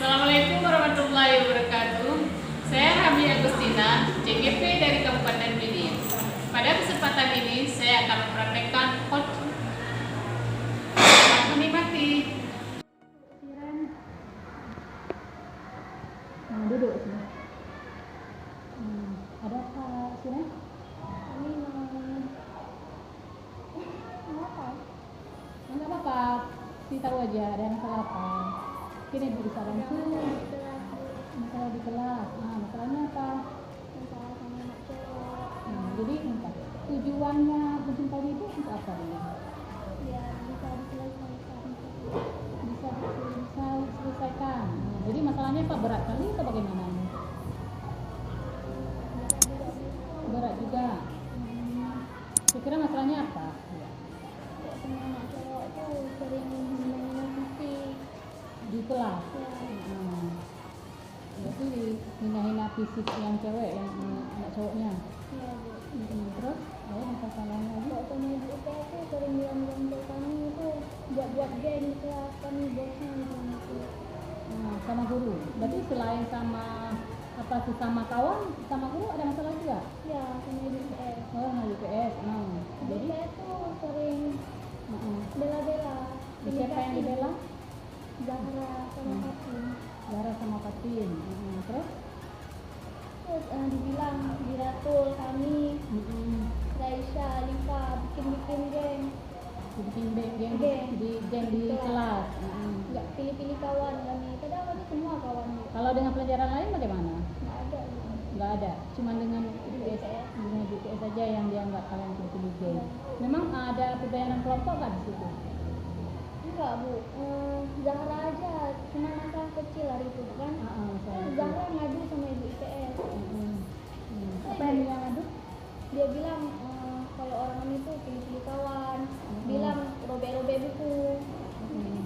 Assalamualaikum warahmatullahi wabarakatuh. Saya Hami Agustina, CGP dari Kabupaten Blinie. Pada kesempatan ini saya akan mempraktekkan menikmati. Duduk sini. Ada apa, Siren? Kami mau apa? Enggak apa-apa, sih tahu aja ada masalah apa. Kini bisa langsung masalah di kelas. Masalahnya apa? Masalah sama anak cowok. Jadi entah tujuannya mencintai itu untuk apa dia? Ya bisa diselesaikan. Bisa diselesaikan. Jadi masalahnya apa, berat kali atau bagaimana? Berat juga. Kira-kira masalahnya apa? Sama anak cowok tuh sering menghina fisik. Di kelas. Ya. Berarti hina-hina fisik yang cewek, yang anak cowoknya. Ya Bu. Terus ada masalahnya lagi? Kok sama ibu IPS tuh sering bilang-bilang ke kami itu buat geng di kelas, kami bosnya gitu. Sama guru. Berarti selain sama apa sesama kawan, sama guru ada masalah juga? Ya sama ibu IPS. Oh, sama UPS. Ibu Jadi IPS tuh sering bela-bela. siapa yang dibela? Zahra sama Fatin. Zahra sama Fatin. Terus? Terus dibilang diratul kami Raisya, Lifa bikin geng. Bikin geng Geng. di geng di kelas. Nggak pilih-pilih kawan kami, kadang kami semua kawan. Kalau dengan pelajaran lain bagaimana? Nggak ada. Nggak ada, cuma dengan UPS, dengan UPS saja yang dianggap kalian pilih geng. Memang ada pembayaran kelompok nggak di situ? Enggak Bu, Zahra aja cuma masalah kecil hari itu kan. Terus Zahra ngadu sama ibu IPS. Apa yang dia ngadu? Dia bilang kalau orang kami itu pilih-pilih kawan, bilang robek-robek buku.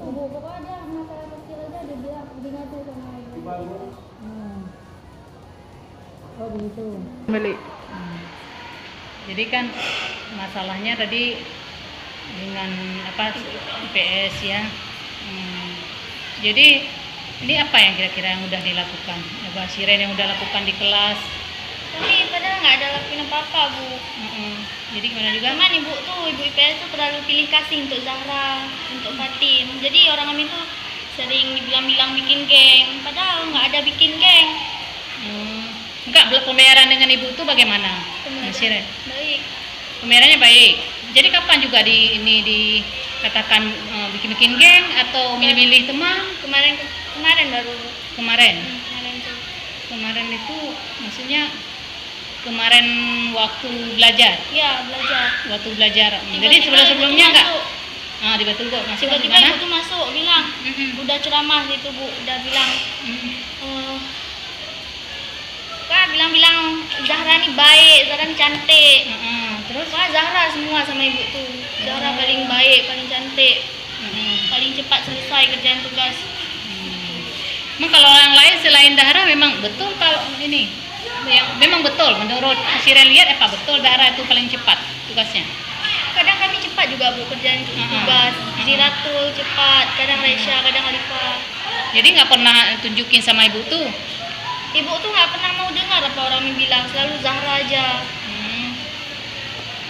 Bu, pokoknya dia masalah kecil aja dia bilang dia ngadu sama ibu. Oh begitu. Balik. Jadi kan masalahnya tadi dengan apa IPS ya. Jadi ini apa yang kira-kira yang udah dilakukan? Mbak Siren yang udah lakukan di kelas. Kami padahal nggak ada lakuin apa-apa Bu. Jadi gimana juga? Cuman ibu IPS tuh terlalu pilih kasih untuk Zahra, untuk Fatin. Jadi orang kami tuh sering dibilang-bilang bikin geng, padahal nggak ada bikin geng. Enggak, pembayaran dengan ibu tuh bagaimana? Siren? Baik. Pembayarannya baik. Jadi kapan juga ini dikatakan bikin-bikin geng atau milih-milih teman? Kemarin baru. Kemarin. Kemarin tuh. Kemarin itu maksudnya kemarin waktu belajar. Iya belajar. Waktu belajar. Jadi Tiba-tiba sebelumnya ibu tuh enggak? masuk. Di Batu Gok masih Tiba-tiba gimana? ibu tuh masuk bilang, udah ceramah gitu Bu, udah bilang, Kak bilang Zahra nih baik, Zahra nih cantik. Terus? Wah Zahra semua sama ibu tuh. Zahra paling baik, paling cantik, paling cepat selesai kerjaan tugas. Emang kalau yang lain selain Dahra memang betul kalau ini yang memang betul menurut Siren lihat apa betul Dahra itu paling cepat tugasnya? Kadang kami cepat juga Bu kerjaan tugas. Ziratul cepat, kadang Raisya, kadang Alifah. Jadi nggak pernah tunjukin sama ibu tuh? Ibu tuh nggak pernah mau dengar apa orang bilang, selalu Zahra aja.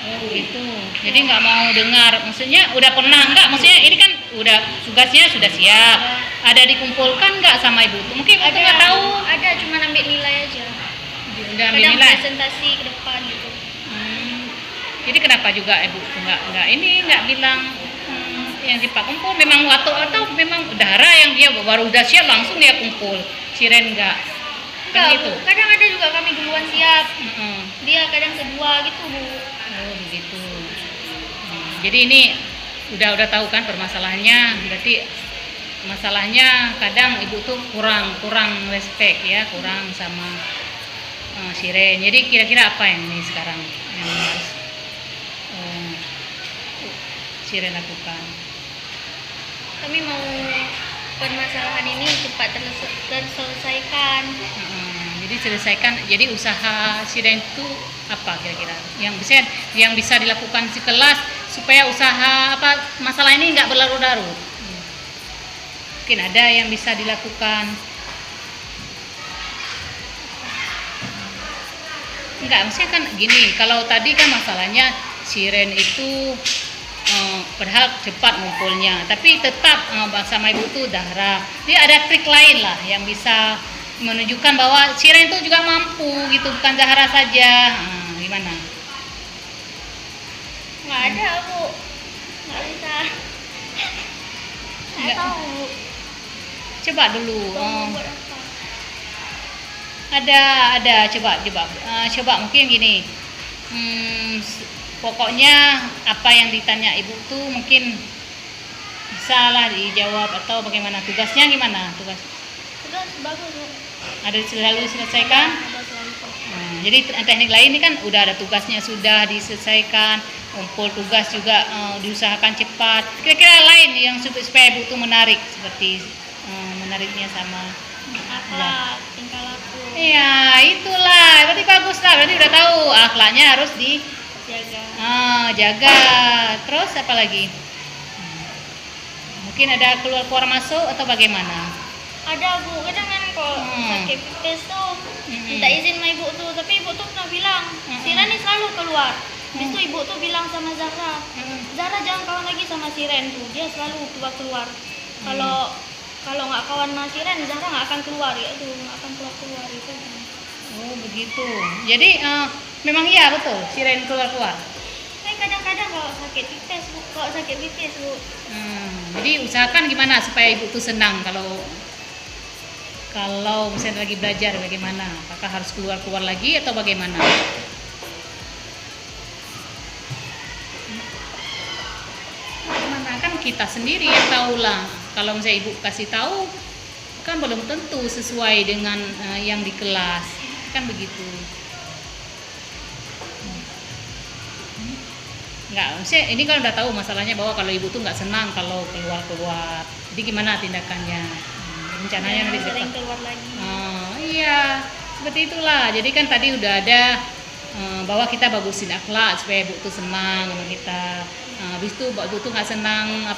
Oh begitu. Jadi nggak mau dengar. Maksudnya udah pernah nggak? Maksudnya ini kan udah tugasnya sudah siap. Ada dikumpulkan nggak sama ibu tuh? Mungkin ibu tuh nggak tahu. Ada, cuma ambil nilai aja. Udah ambil Kadang nilai. presentasi ke depan gitu. Jadi kenapa juga ibu nggak bilang yang Pak kumpul memang atau memang Dahra yang dia baru udah siap langsung dia kumpul. Siren nggak? Kan Enggak, gitu. Bu. Kadang ada juga kami duluan siap. Heeh. Dia kadang kedua gitu Bu. Oh begitu. Jadi ini udah tahu kan permasalahannya. Berarti masalahnya kadang ibu tuh kurang respect ya, kurang sama Siren. Jadi kira-kira apa yang ini sekarang yang harus Siren lakukan? Kami mau permasalahan ini cepat terselesaikan. Jadi selesaikan. Jadi usaha Siren itu apa kira-kira yang bisa dilakukan di kelas supaya usaha masalah ini nggak berlarut-larut? Mungkin ada yang bisa dilakukan Enggak, maksudnya kan gini, kalau tadi kan masalahnya siren itu padahal cepat ngumpulnya, tapi tetap sama ibu tuh Zahra. Dia ada trik lain lah yang bisa menunjukkan bahwa siren itu juga mampu gitu, bukan Zahra saja. Gimana? Nggak ada Bu, nggak bisa. Nggak Nggak. tahu. Coba dulu. Tunggu buat apa? Ada coba mungkin gini. Pokoknya apa yang ditanya ibu tuh mungkin bisa lah dijawab atau bagaimana, tugasnya gimana, tugas Bagus Bu. ada selalu diselesaikan. Ada selalu kok. Jadi teknik lain ini kan udah ada tugasnya sudah diselesaikan, kumpul tugas juga diusahakan cepat. Kira-kira lain yang supaya ibu tuh menarik, seperti menariknya sama Akhlak, tingkah laku, iya itulah, berarti bagus lah, berarti udah tahu akhlaknya harus jaga. jaga. Terus apa lagi? Mungkin ada keluar masuk atau bagaimana? Ada Bu, kadang kan kalau sakit pipis tuh minta izin sama ibu tuh, tapi ibu tuh pernah bilang siren ini selalu keluar. Habis itu ibu tuh bilang sama Zahra, Zahra jangan kawan lagi sama siren tuh, dia selalu keluar. Kalau nggak kawan sama siren, Zahra nggak akan keluar ya tuh, nggak akan keluar itu. Oh begitu. Jadi memang iya betul siren keluar. Kadang-kadang kalau sakit pipis Bu. Jadi usahakan gimana supaya ibu tuh senang kalau misalnya lagi belajar, bagaimana? Apakah harus keluar lagi atau bagaimana? Mana kan kita sendiri yang tahu lah. Kalau misalnya ibu kasih tahu kan belum tentu sesuai dengan yang di kelas, kan begitu. Enggak, maksudnya ini kan udah tahu masalahnya bahwa kalau ibu tuh nggak senang kalau keluar. Jadi gimana tindakannya? Rencananya nanti Sering depan. keluar lagi. Iya, seperti itulah. Jadi kan tadi udah ada bahwa kita bagusin akhlak supaya ibu tuh senang sama kita. Habis itu ibu tuh nggak senang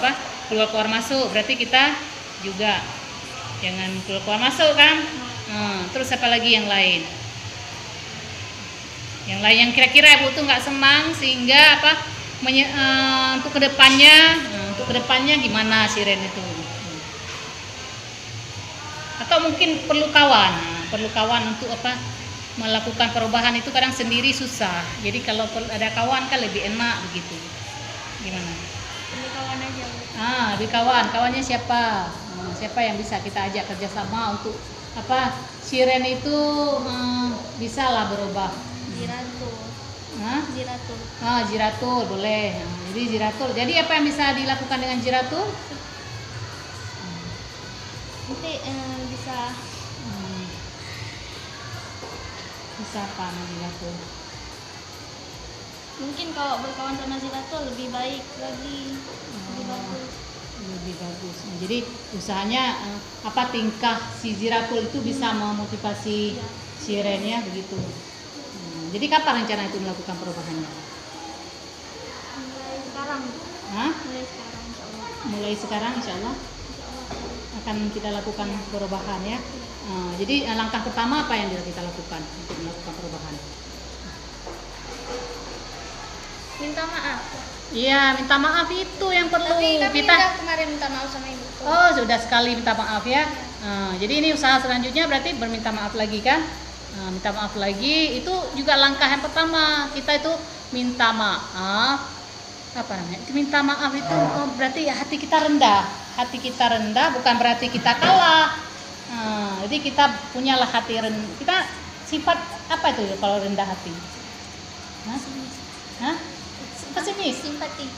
keluar masuk, berarti kita juga jangan keluar masuk kan. Terus apa lagi yang lain? Yang lain yang kira-kira ibu tuh nggak senang sehingga untuk kedepannya gimana siren itu? Atau mungkin perlu kawan untuk melakukan perubahan itu kadang sendiri susah. Jadi kalau ada kawan kan lebih enak begitu. Gimana? Ini kawan aja Bu. Lebih kawannya siapa? Siapa yang bisa kita ajak kerjasama untuk siren itu bisa lah berubah. Jiratul. Jiratul. Jiratul boleh. Jadi jiratul. Jadi apa yang bisa dilakukan dengan jiratul? Nanti bisa apa jiratul? mungkin kalau berkawan sama Ziratul lebih baik lagi, lebih bagus. Lebih bagus. Jadi usahanya tingkah si Ziratul itu bisa memotivasi sirennya begitu. Jadi kapan rencana itu melakukan perubahannya? Mulai sekarang. Mulai sekarang insya Allah akan kita lakukan perubahan ya. Jadi langkah pertama apa yang kita lakukan untuk melakukan perubahan? Minta maaf. Iya, minta maaf itu yang perlu. Tapi kami kita udah kemarin minta maaf sama ibu. Oh, sudah sekali minta maaf ya. Jadi ini usaha selanjutnya berarti berminta maaf lagi kan? Minta maaf lagi itu juga langkah yang pertama. Kita itu minta maaf. Minta maaf itu berarti hati kita rendah. Hati kita rendah bukan berarti kita kalah. Jadi kita punyalah hati rendah. Kita sifat apa itu kalau rendah hati? Pesimis. Simpati.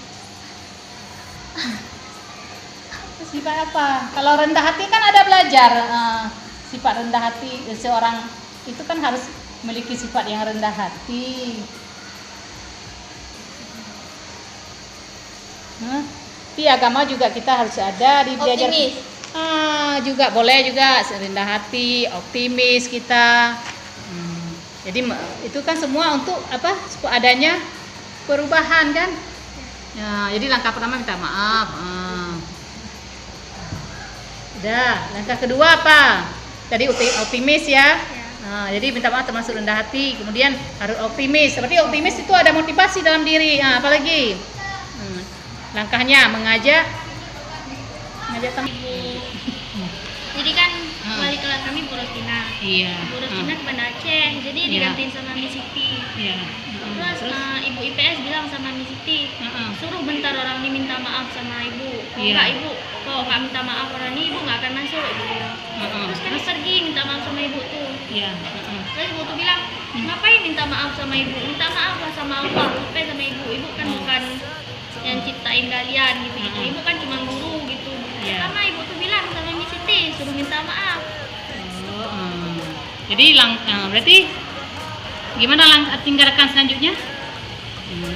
Sifat apa? Kalau rendah hati kan ada belajar. Sifat rendah hati seorang itu kan harus memiliki sifat yang rendah hati. Di agama juga kita harus ada di belajar. Optimis. Juga boleh juga rendah hati, optimis kita. Jadi itu kan semua untuk adanya perubahan kan. Jadi langkah pertama minta maaf. Udah, langkah kedua apa? Tadi optimis ya. Nah, jadi minta maaf termasuk rendah hati, kemudian harus optimis. Seperti optimis itu ada motivasi dalam diri. Nah, apalagi langkahnya mengajak teman. Jadi kan wali kelas kami Bu Rotina. Iya. Bu Rotina kepada Aceh, jadi digantiin sama Miss Siti. Iya. Terus ibu IPS bilang sama Miss Siti, suruh bentar orang ini minta maaf sama ibu. Kalau nggak minta maaf orang ini, ibu nggak akan masuk. Ibu bilang. Terus kami pergi minta maaf sama ibu tuh. Iya. Terus ibu tuh bilang, ngapain minta maaf sama ibu? Minta maaf lah sama Allah, ngapain sama ibu? Ibu kan bukan yang ciptain kalian gitu. Ibu kan cuma guru gitu. Karena ibu tuh bilang sama Miss Siti, suruh minta maaf. Jadi berarti gimana tindakan selanjutnya?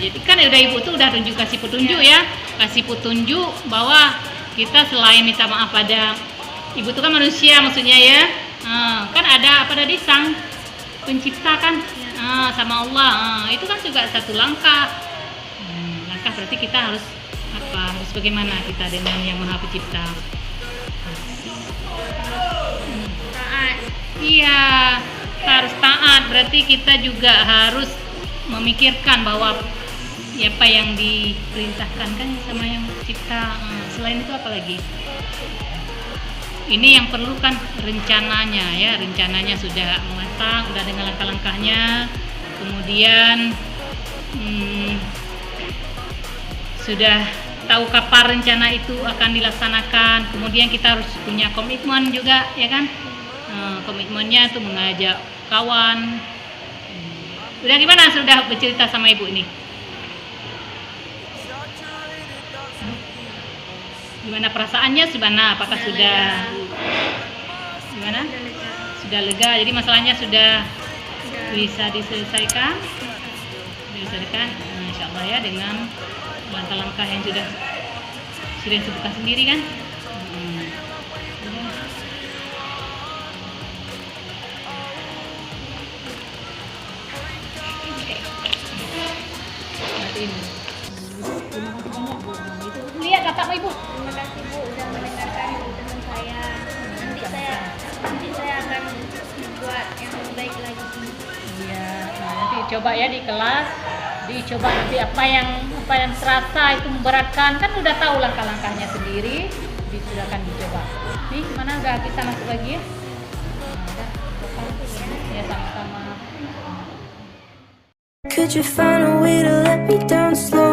Jadi kan udah ibu tuh udah kasih petunjuk ya, kasih petunjuk bahwa kita selain minta maaf pada ibu tuh kan manusia maksudnya ya, kan ada apa tadi sang pencipta kan, sama Allah, itu kan juga satu langkah. Langkah berarti kita harus bagaimana kita dengan yang Maha Pencipta. Taat. Iya, harus taat. Berarti kita juga harus memikirkan bahwa apa yang diperintahkan kan sama yang Pencipta. Selain itu apa lagi? Ini yang perlu kan rencananya ya, rencananya sudah matang, sudah dengan langkah-langkahnya. Kemudian sudah tahu kapan rencana itu akan dilaksanakan. Kemudian kita harus punya komitmen juga ya kan. Komitmennya tuh mengajak kawan. Udah gimana sudah bercerita sama ibu ini? Gimana perasaannya? Apakah sudah gimana? Sudah lega. Jadi masalahnya sudah bisa diselesaikan. Insya Allah ya, dengan langkah-langkah yang sudah sebutkan sendiri kan. Lihat kakakmu ibu. Terima kasih Bu sudah mendengarkan teman saya. Nanti saya akan buat yang lebih baik lagi. Iya, nanti coba ya di kelas, dicoba nanti apa yang terasa itu memberatkan, kan udah tahu langkah-langkahnya sendiri, sudah akan dicoba. Nih, mana udah kita masuk lagi ya? Ya sama-sama. Could you find a way to let me down slow?